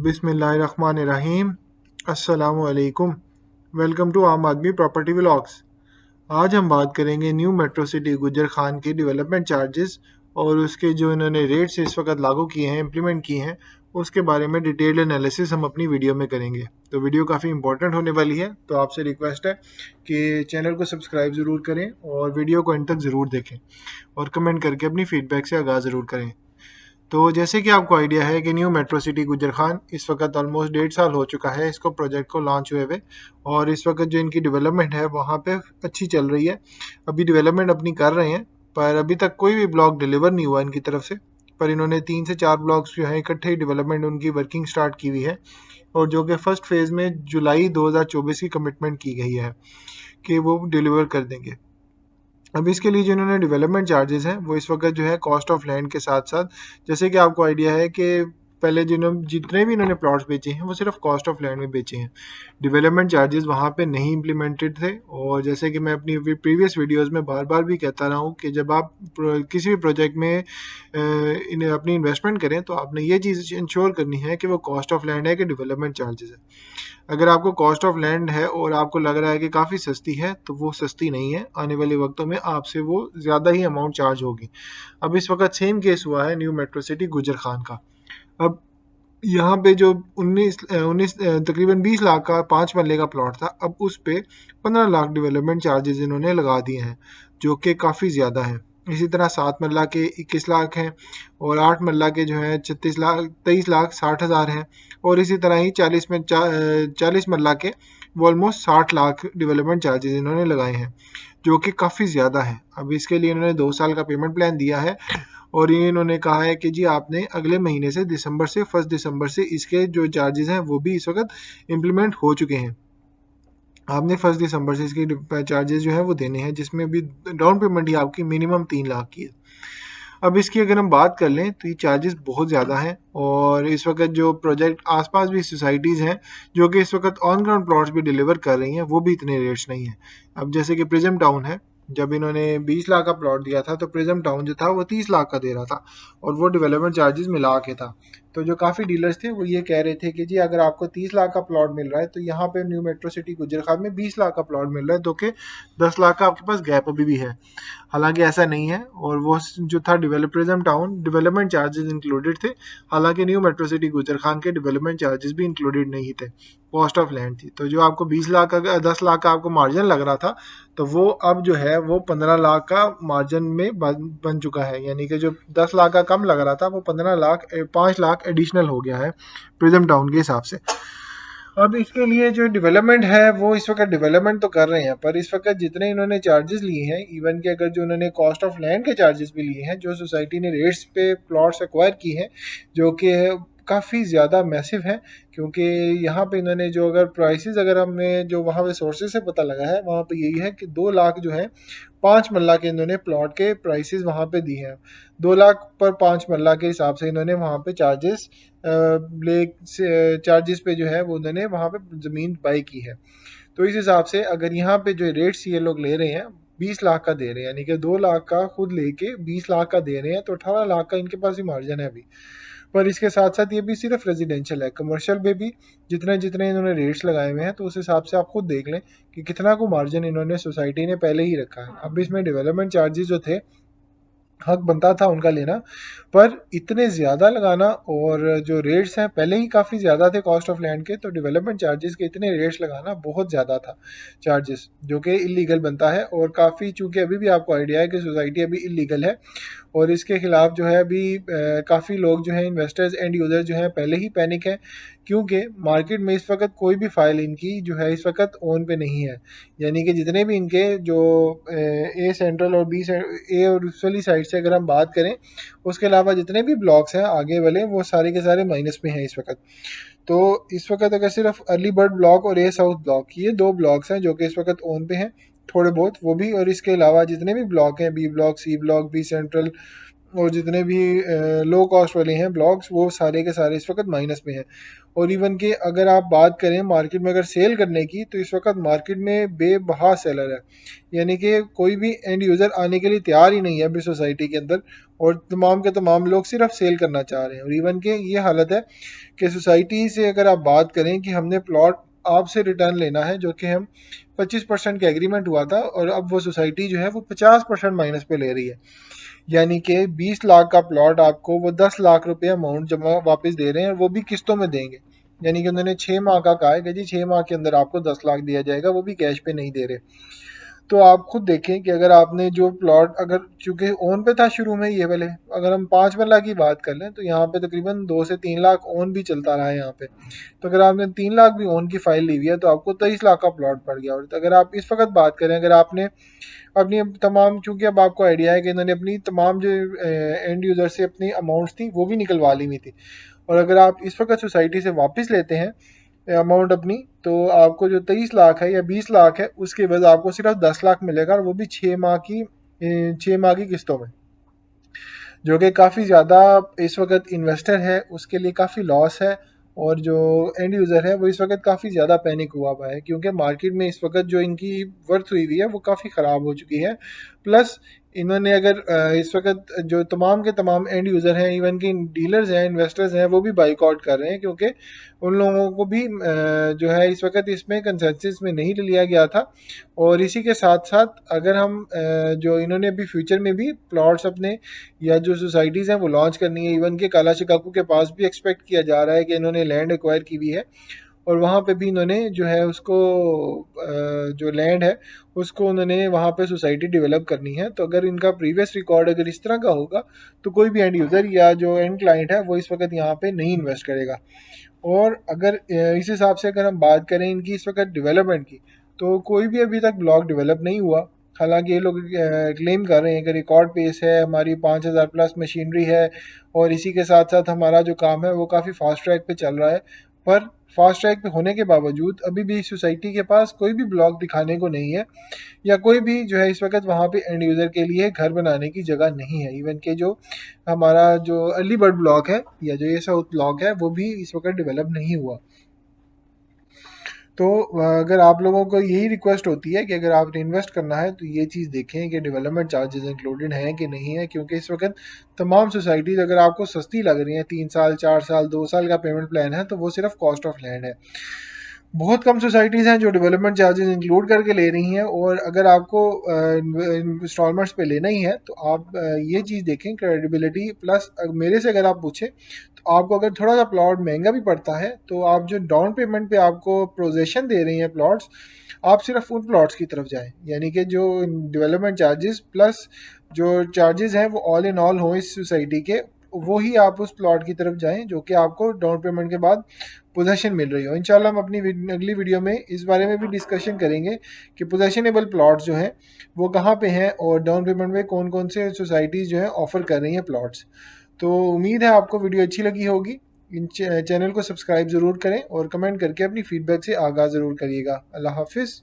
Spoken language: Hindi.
बिस्मिल्लाहिर्रहमानिर्रहीम। अस्सलामुअलैकुम। वेलकम टू आम आदमी प्रॉपर्टी व्लॉग्स। आज हम बात करेंगे न्यू मेट्रो सिटी गुजर खान की डेवलपमेंट चार्जेस और उसके जो इन्होंने रेट्स इस वक्त लागू किए हैं, इम्प्लीमेंट किए हैं, उसके बारे में डिटेल्ड एनालिसिस हम अपनी वीडियो में करेंगे। तो वीडियो काफ़ी इंपॉर्टेंट होने वाली है, तो आपसे रिक्वेस्ट है कि चैनल को सब्सक्राइब ज़रूर करें और वीडियो को एंड तक ज़रूर देखें और कमेंट करके अपनी फ़ीडबैक से आगाज़ ज़रूर करें। तो जैसे कि आपको आइडिया है कि न्यू मेट्रो सिटी गुजर खान इस वक्त ऑलमोस्ट 1.5 साल हो चुका है इसको प्रोजेक्ट को लॉन्च हुए हुए, और इस वक्त जो इनकी डेवलपमेंट है वहाँ पे अच्छी चल रही है। अभी डेवलपमेंट अपनी कर रहे हैं, पर अभी तक कोई भी ब्लॉक डिलीवर नहीं हुआ इनकी तरफ से। पर इन्होंने 3 से 4 ब्लॉक्स जो है इकट्ठे ही डेवलपमेंट उनकी वर्किंग स्टार्ट की हुई है, और जो कि फर्स्ट फेज़ में जुलाई 2024 की कमिटमेंट की गई है कि वो डिलीवर कर देंगे। अब इसके लिए जो इन्होंने डेवलपमेंट चार्जेस हैं वो इस वक्त जो है कॉस्ट ऑफ लैंड के साथ साथ, जैसे कि आपको आइडिया है कि पहले जितने भी इन्होंने प्लॉट्स बेचे हैं वो सिर्फ कॉस्ट ऑफ लैंड में बेचे हैं, डेवलपमेंट चार्जेस वहाँ पे नहीं इम्प्लीमेंटेड थे। और जैसे कि मैं अपनी प्रीवियस वीडियोस में बार बार भी कहता रहा हूँ कि जब आप किसी भी प्रोजेक्ट में इन्हें अपनी इन्वेस्टमेंट करें तो आपने ये चीज़ इंश्योर करनी है कि वो कॉस्ट ऑफ लैंड है कि डेवलपमेंट चार्जेस है। अगर आपको कॉस्ट ऑफ लैंड है और आपको लग रहा है कि काफ़ी सस्ती है, तो वो सस्ती नहीं है, आने वाले वक्तों में आपसे वो ज़्यादा ही अमाउंट चार्ज होगी। अब इस वक्त सेम केस हुआ है न्यू मेट्रो सिटी गुजर खान का। अब यहाँ पे जो 19 तकरीबन 20 लाख का 5 मरले का प्लॉट था, अब उस पे 15 लाख डेवलपमेंट चार्जेस इन्होंने लगा दिए हैं, जो कि काफ़ी ज़्यादा है। इसी तरह 7 मरला के 21 लाख हैं, और 8 मरला के जो हैं 23 लाख 60 हज़ार हैं, और इसी तरह ही 40 मरला के वो ऑलमोस्ट 60 लाख डेवलपमेंट चार्जेस इन्होंने लगाए हैं, जो कि काफ़ी ज़्यादा है। अब इसके लिए इन्होंने 2 साल का पेमेंट प्लान दिया है, और ये इन्होंने कहा है कि जी आपने अगले महीने से दिसंबर से 1 दिसंबर से इसके जो चार्जेस हैं वो भी इस वक्त इम्प्लीमेंट हो चुके हैं। आपने 1 दिसंबर से इसकी चार्जेस जो है वो देने हैं, जिसमें भी डाउन पेमेंट ही आपकी मिनिमम 3 लाख की है। अब इसकी अगर हम बात कर लें तो ये चार्जेस बहुत ज़्यादा हैं, और इस वक्त जो प्रोजेक्ट आसपास भी सोसाइटीज़ हैं जो कि इस वक्त ऑन ग्राउंड प्लॉट्स भी डिलीवर कर रही हैं, वो भी इतने रेट्स नहीं हैं। अब जैसे कि प्रिज्म टाउन है, जब इन्होंने 20 लाख का प्लॉट दिया था तो प्रिज्म टाउन जो था वो 30 लाख का दे रहा था, और वो डेवलपमेंट चार्जेस मिला के था। तो जो काफ़ी डीलर्स थे वो ये कह रहे थे कि जी अगर आपको 30 लाख का प्लॉट मिल रहा है तो यहाँ पे न्यू मेट्रो सिटी गुजर खान में 20 लाख का प्लॉट मिल रहा है, तो कि 10 लाख का आपके पास गैप अभी भी है। हालांकि ऐसा नहीं है, और वो जो था डेवलपरिज्म टाउन डेवलपमेंट चार्जेस इंक्लूडेड थे, हालांकि न्यू मेट्रो सिटी गुजर खान के डेवलपमेंट चार्जेस भी इंक्लूडेड नहीं थे, कॉस्ट ऑफ लैंड थी। तो जो आपको 20 लाख का 10 लाख का आपको मार्जिन लग रहा था, तो वो अब जो है वो 15 लाख का मार्जिन में बन चुका है, यानी कि जो 10 लाख का कम लग रहा था वो 5 लाख एडिशनल हो गया है प्रिज्म टाउन के हिसाब से। अब इसके लिए जो डेवलपमेंट है वो इस वक्त डेवलपमेंट तो कर रहे हैं, पर इस वक्त जितने इन्होंने चार्जेस लिए हैं, इवन कि अगर जो उन्होंने कॉस्ट ऑफ लैंड के चार्जेस भी लिए हैं, जो सोसाइटी ने रेट्स पे प्लॉट्स एक्वायर की हैं, जो कि काफ़ी ज़्यादा मैसिव है। क्योंकि यहाँ पे इन्होंने जो अगर प्राइसेस अगर हमें जो वहाँ पे सोर्सेज से पता लगा है, वहाँ पे यही है कि 2 लाख जो है 5 मरला के इन्होंने प्लॉट के प्राइसेस वहाँ पे दी हैं। 2 लाख पर 5 मरला के हिसाब से इन्होंने वहाँ पे चार्जेस पे जो है वो उन्होंने वहाँ पे ज़मीन बाई की है। तो इस हिसाब से अगर यहाँ पे जो रेट्स ये लोग ले रहे हैं 20 लाख का दे रहे हैं, यानी कि 2 लाख का खुद लेके 20 लाख का दे रहे हैं, तो 18 लाख का इनके पास ही मार्जिन है अभी। पर इसके साथ साथ ये भी सिर्फ रेजिडेंशियल है, कमर्शियल में भी जितने जितने इन्होंने रेट्स लगाए हुए हैं तो उस हिसाब से आप खुद देख लें कि कितना को मार्जिन इन्होंने सोसाइटी ने पहले ही रखा है। अब इसमें डेवलपमेंट चार्जेस जो थे हक बनता था उनका लेना, पर इतने ज़्यादा लगाना, और जो रेट्स हैं पहले ही काफ़ी ज़्यादा थे कॉस्ट ऑफ लैंड के, तो डेवलपमेंट चार्जेस के इतने रेट्स लगाना बहुत ज़्यादा था चार्जेस, जो कि इलीगल बनता है। और काफ़ी चूँकि अभी भी आपको आइडिया है कि सोसाइटी अभी इलीगल है, और इसके खिलाफ जो है अभी काफ़ी लोग जो हैं इन्वेस्टर्स एंड यूज़र जो हैं पहले ही पैनिक है, क्योंकि मार्केट में इस वक्त कोई भी फाइल इनकी जो है इस वक्त ओन पे नहीं है। यानी कि जितने भी इनके जो ए सेंट्रल और ए और उस वाली साइड से अगर हम बात करें, उसके अलावा जितने भी ब्लॉक्स हैं आगे वाले वो सारे के सारे माइनस में हैं इस वक्त। तो इस वक्त अगर सिर्फ अर्ली बर्ड ब्लॉक और ए साउथ ब्लॉक, ये 2 ब्लॉक्स हैं जो कि इस वक्त ओन पे हैं थोड़े बहुत, वो भी, और इसके अलावा जितने भी ब्लॉक हैं B block, C block, B central, और जितने भी लो कॉस्ट वाले हैं ब्लॉक्स, वो सारे के सारे इस वक्त माइनस में हैं। और इवन कि अगर आप बात करें मार्केट में अगर सेल करने की, तो इस वक्त मार्केट में बेबहा सेलर है, यानी कि कोई भी एंड यूज़र आने के लिए तैयार ही नहीं है अभी सोसाइटी के अंदर। और तमाम के तमाम लोग सिर्फ सेल करना चाह रहे हैं। और इवन के ये हालत है कि सोसाइटी से अगर आप बात करें कि हमने प्लॉट आपसे रिटर्न लेना है, जो कि हम 25% का एग्रीमेंट हुआ था, और अब वो सोसाइटी जो है वो 50% माइनस पे ले रही है। यानी कि 20 लाख का प्लॉट आपको वो 10 लाख रुपए अमाउंट जमा वापस दे रहे हैं, और वो भी किस्तों में देंगे। यानी कि उन्होंने 6 माह का कहा है कि जी 6 माह के अंदर आपको 10 लाख दिया जाएगा, वो भी कैश पे नहीं दे रहे। तो आप खुद देखें कि अगर आपने जो प्लॉट, अगर चूंकि ओन पे था शुरू में ये वाले, अगर हम 5 मरला की बात कर लें तो यहाँ पे तकरीबन 2 से 3 लाख ओन भी चलता रहा है यहाँ पे। तो अगर आपने 3 लाख भी ओन की फाइल ली हुई है तो आपको 23 लाख का प्लॉट पड़ गया। और अगर आप इस वक्त बात करें, अगर आपने अपनी तमाम, चूंकि अब आपको आइडिया है कि इन्होंने अपनी तमाम जो एंड यूज़र से अपनी अमाउंट्स थी वो भी निकलवा ली हुई थी, और अगर आप इस वक्त सोसाइटी से वापस लेते हैं अमाउंट अपनी, तो आपको जो 23 लाख है या 20 लाख है उसके बजाय आपको सिर्फ 10 लाख मिलेगा, और वो भी 6 माह की किस्तों में, जो कि काफ़ी ज़्यादा इस वक्त इन्वेस्टर है उसके लिए काफ़ी लॉस है। और जो एंड यूज़र है वो इस वक्त काफ़ी ज़्यादा पैनिक हुआ हुआ है, क्योंकि मार्केट में इस वक्त जो इनकी वर्थ हुई हुई है वो काफ़ी ख़राब हो चुकी है। प्लस इन्होंने अगर इस वक्त जो तमाम के तमाम एंड यूज़र हैं, इवन कि डीलर्स हैं, इन्वेस्टर्स हैं, वो भी बाइकआउट कर रहे हैं, क्योंकि उन लोगों को भी जो है इस वक्त इसमें कंसेंसस में नहीं लिया गया था। और इसी के साथ साथ अगर हम जो इन्होंने अभी फ्यूचर में भी प्लॉट्स अपने या जो सोसाइटीज़ हैं वो लॉन्च करनी है, इवन के काला शिकागो के पास भी एक्सपेक्ट किया जा रहा है कि इन्होंने लैंड एक्वायर की हुई है, और वहाँ पे भी इन्होंने जो है उसको जो लैंड है उसको उन्होंने वहाँ पे सोसाइटी डेवलप करनी है। तो अगर इनका प्रीवियस रिकॉर्ड अगर इस तरह का होगा तो कोई भी एंड यूज़र या जो एंड क्लाइंट है वो इस वक्त यहाँ पे नहीं इन्वेस्ट करेगा। और अगर इस हिसाब से अगर हम बात करें इनकी इस वक्त डेवलपमेंट की, तो कोई भी अभी तक ब्लॉक डेवलप नहीं हुआ। हालांकि ये लोग क्लेम कर रहे हैं कि रिकॉर्ड पेस है, हमारी 5,000 प्लस मशीनरी है, और इसी के साथ साथ हमारा जो काम है वो काफ़ी फास्ट ट्रैक पे चल रहा है। पर फास्ट ट्रैक पे होने के बावजूद अभी भी सोसाइटी के पास कोई भी ब्लॉक दिखाने को नहीं है, या कोई भी जो है इस वक्त वहाँ पे एंड यूज़र के लिए घर बनाने की जगह नहीं है। इवन के जो हमारा जो अर्ली बर्ड ब्लॉक है या जो ये साउथ ब्लॉक है वो भी इस वक्त डेवलप नहीं हुआ। तो अगर आप लोगों को यही रिक्वेस्ट होती है कि अगर आपने इन्वेस्ट करना है तो ये चीज़ देखें कि डेवलपमेंट चार्जेस इंक्लूडेड हैं कि नहीं है, क्योंकि इस वक्त तमाम सोसाइटीज़ अगर आपको सस्ती लग रही हैं, 3 साल 4 साल 2 साल का पेमेंट प्लान है, तो वो सिर्फ कॉस्ट ऑफ लैंड है। बहुत कम सोसाइटीज़ हैं जो डेवलपमेंट चार्जेस इंक्लूड करके ले रही हैं। और अगर आपको इंस्टॉलमेंट्स पे लेना ही है तो आप ये चीज़ देखें, क्रेडिबिलिटी प्लस। मेरे से अगर आप पूछें तो आपको अगर थोड़ा सा प्लॉट महंगा भी पड़ता है तो आप जो डाउन पेमेंट पे आपको प्रोजेशन दे रही हैं प्लॉट्स, आप सिर्फ उन प्लॉट्स की तरफ जाएं। यानी कि जो डेवलपमेंट चार्जेस प्लस जो चार्जेस हैं वो ऑल इन ऑल हों इस सोसाइटी के, वो ही आप उस प्लॉट की तरफ जाएं जो कि आपको डाउन पेमेंट के बाद पोजेशन मिल रही हो। इंशाल्लाह हम अपनी अगली वीडियो में इस बारे में भी डिस्कशन करेंगे कि पोजेशनेबल प्लॉट्स जो हैं वो कहाँ पे हैं, और डाउन पेमेंट में कौन कौन से सोसाइटीज़ जो हैं ऑफ़र कर रही हैं प्लॉट्स। तो उम्मीद है आपको वीडियो अच्छी लगी होगी। इन चैनल को सब्सक्राइब ज़रूर करें और कमेंट करके अपनी फ़ीडबैक से आगाज़ ज़रूर करिएगा। अल्लाह हाफिज़।